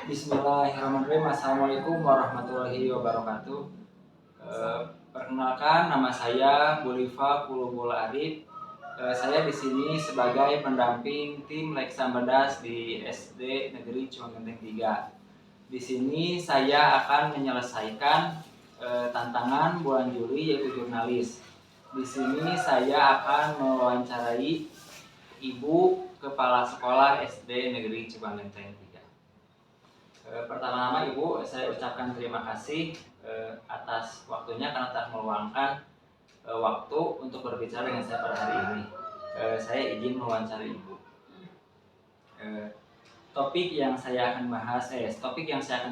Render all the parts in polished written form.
Bismillahirrahmanirrahim. Assalamualaikum warahmatullahi wabarakatuh. Perkenalkan, nama saya Bulifa Kulubul Arif. Saya di sini sebagai pendamping tim Leksa Bedas di SD Negeri Cimanggenteng 3. Di sini saya akan menyelesaikan tantangan bulan Juli, yaitu jurnalis. Di sini saya akan mewawancarai Ibu Kepala Sekolah SD Negeri Cimanggenteng 3. Pertama-tama Ibu, saya ucapkan terima kasih atas waktunya karena telah meluangkan waktu untuk berbicara dengan saya pada hari ini. Saya izin mewawancarai Ibu. Topik yang saya akan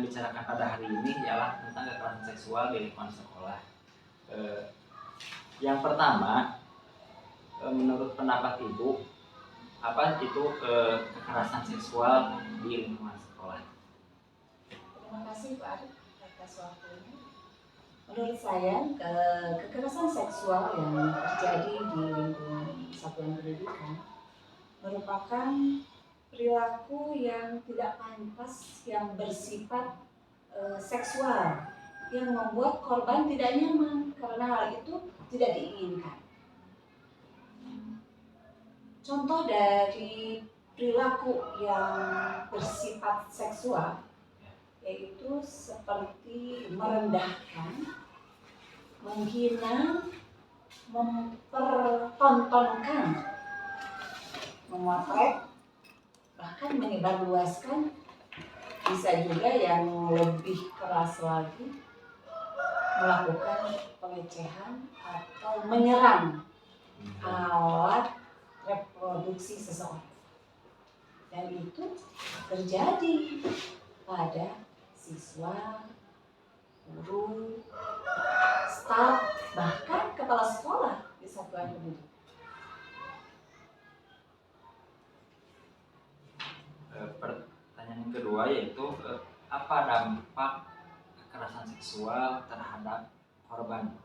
bicarakan pada hari ini ialah tentang kekerasan seksual di lingkungan sekolah. Yang pertama, menurut pendapat Ibu, apa itu kekerasan seksual di lingkungan sekolah? Terima kasih Pak Arif atas waktunya. Menurut saya, kekerasan seksual yang terjadi di lingkungan satuan pendidikan merupakan perilaku yang tidak pantas, yang bersifat seksual, yang membuat korban tidak nyaman karena hal itu tidak diinginkan. Contoh dari perilaku yang bersifat seksual yaitu seperti merendahkan, menghina, mempertontonkan, memotret, bahkan menyebarluaskan. Bisa juga yang lebih keras lagi, melakukan pelecehan atau menyerang alat reproduksi seseorang. Dan itu terjadi pada siswa, guru, staf, bahkan kepala sekolah di satuan pendidikan. Pertanyaan kedua yaitu apa dampak kekerasan seksual terhadap korban?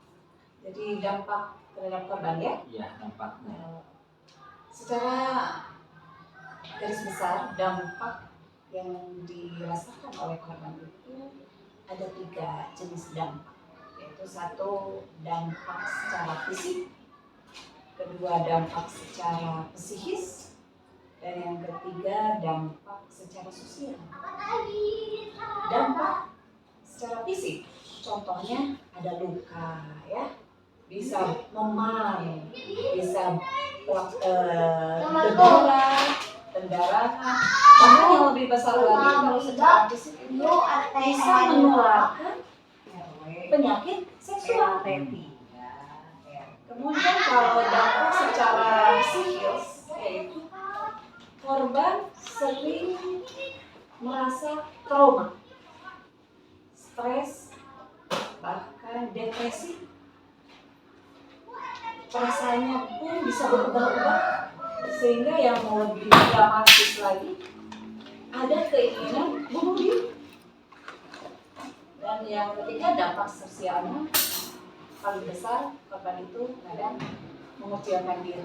Jadi dampak terhadap korban ya? Iya, dampaknya. Secara garis besar, dampak yang dirasakan oleh korban itu ada 3 jenis dampak, yaitu 1 dampak secara fisik, kedua dampak secara psikis, dan yang ketiga dampak secara sosial. Dampak secara fisik, contohnya ada luka ya, bisa memar, bisa berdarah, pendarahan, bahkan yang lebih besar lagi kalau secara fisik itu bisa menularkan penyakit seksual. Kemudian kalau dampak secara psikis, yaitu korban sering merasa trauma, stres, bahkan depresi. Perasaannya pun bisa berubah-ubah, sehingga yang lebih dramatis lagi ada keinginan bunuh diri. Dan yang ketiga dampak sosialnya paling besar, korban itu kadang mengucilkan diri,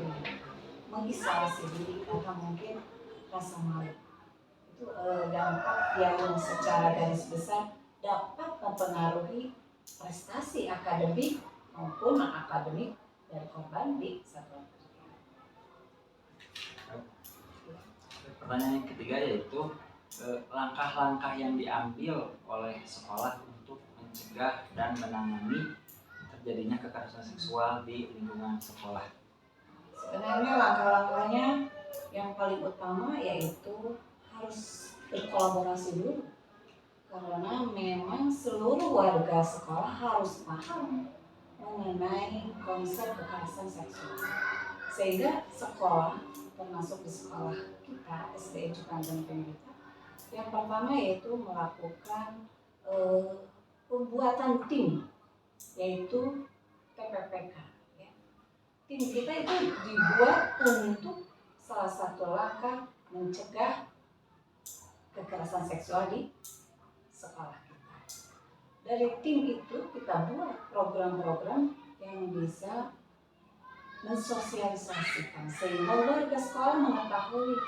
mengisolasi diri karena mungkin rasa malu. Itu dampak yang secara garis besar dapat mempengaruhi prestasi akademik maupun non-akademik dari korban di satuan pendidikan. Pertanyaan yang ketiga yaitu langkah-langkah yang diambil oleh sekolah untuk mencegah dan menangani terjadinya kekerasan seksual di lingkungan sekolah. Sebenarnya langkah-langkahnya yang paling utama yaitu harus berkolaborasi dulu, karena memang seluruh warga sekolah harus paham mengenai konsep kekerasan seksual, sehingga sekolah, termasuk di sekolah kita SD Cimanggenteng kita, yang pertama yaitu melakukan pembuatan tim, yaitu TPPK ya. Tim kita itu dibuat untuk salah satu langkah mencegah kekerasan seksual di sekolah kita. Dari tim itu kita buat program-program yang bisa mensosialisasikan sehingga warga sekolah mengetahui,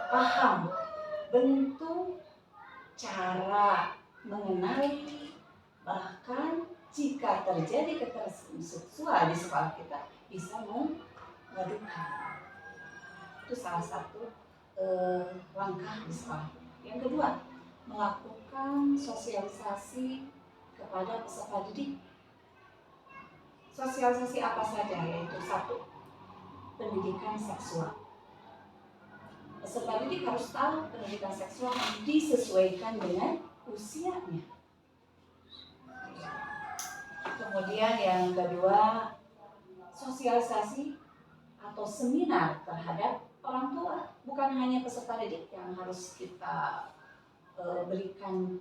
paham bentuk cara mengenali, bahkan jika terjadi kekerasan seksual di sekolah kita bisa mengadukan. Itu salah satu langkah di sekolah. Yang kedua, melakukan sosialisasi kepada peserta didik. Sosialisasi apa saja? Yaitu satu, pendidikan seksual. Peserta didik harus tahu pendidikan seksual disesuaikan dengan usianya. Kemudian yang kedua, sosialisasi atau seminar terhadap orang tua. Bukan hanya peserta didik yang harus kita berikan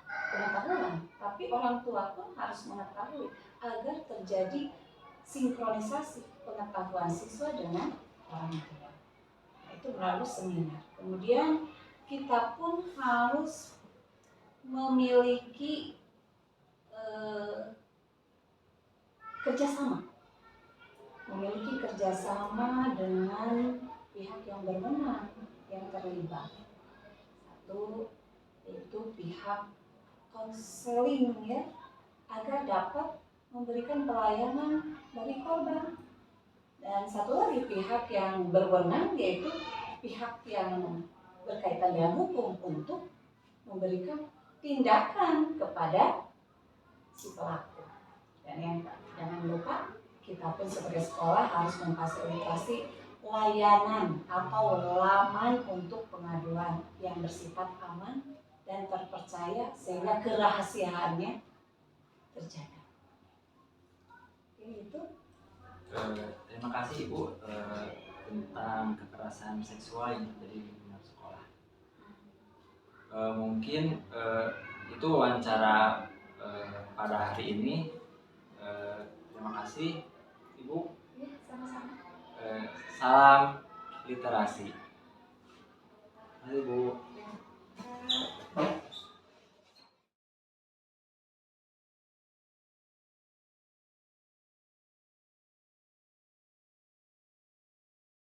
pengetahuan, tapi orang tua pun harus mengetahui agar terjadi sinkronisasi pengetahuan siswa dengan orang tua. Itu melalui seminar. Kemudian kita pun harus memiliki kerjasama dengan pihak yang berwenang yang terlibat. Satu, yaitu pihak konseling ya, agar dapat memberikan pelayanan bagi korban. Dan satu lagi pihak yang berwenang, yaitu pihak yang berkaitan dengan hukum untuk memberikan tindakan kepada si pelaku. Dan yang jangan lupa, kita pun sebagai sekolah harus memfasilitasi layanan atau laman untuk pengaduan yang bersifat aman dan terpercaya sehingga kerahasiaannya terjaga. Itu. Terima kasih Ibu tentang kekerasan seksual yang terjadi di lingkungan sekolah. Mungkin itu wawancara pada hari ini. Terima kasih Ibu. Ya, sama-sama. Salam literasi. Mari Bu. Ya.